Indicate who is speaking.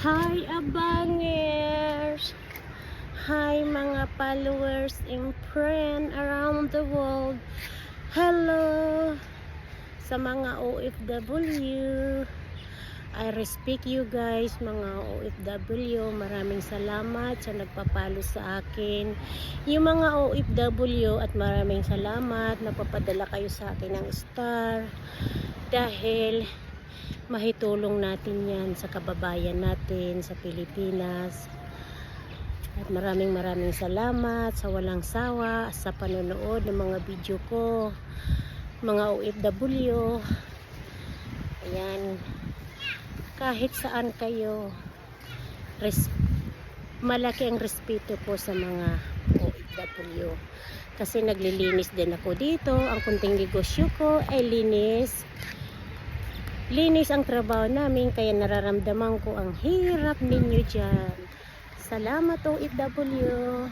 Speaker 1: Hi Abangers! Hi mga followers and friends around the world. Hello sa mga OFW. I respect you guys mga OFW. Maraming salamat sa nagpapalo sa akin. Yung mga OFW at maraming salamat napapadala kayo sa akin ng star dahil mahitulong natin yan sa kababayan natin sa Pilipinas. At maraming salamat sa walang sawa sa panonood ng mga video ko, mga OFW. Ayan, kahit saan kayo, malaki ang respeto po sa mga OFW kasi naglilinis din ako dito. Ang kunting negosyo ko ay linis ang trabaho namin, kaya nararamdaman ko ang hirap ninyo dyan. Salamat OFW.